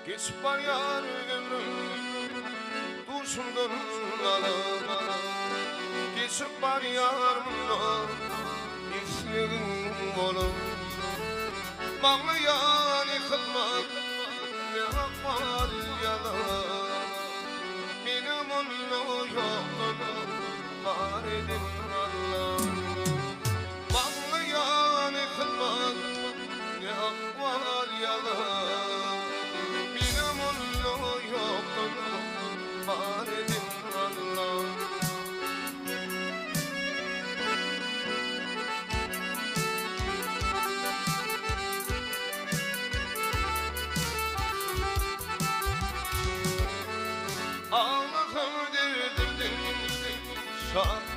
Geçip var yar ömrüm Duşumdan alıp Geçip var yar bundan Geçliğin olup Bağlayan yıkılmak Ne akval yalan Benim onu yokluğum Var edin Allah'ım Bağlayan yıkılmak Ne akval yalan Benim onu yokluğum Var edin Allah'ım Ağlakım derdim Şah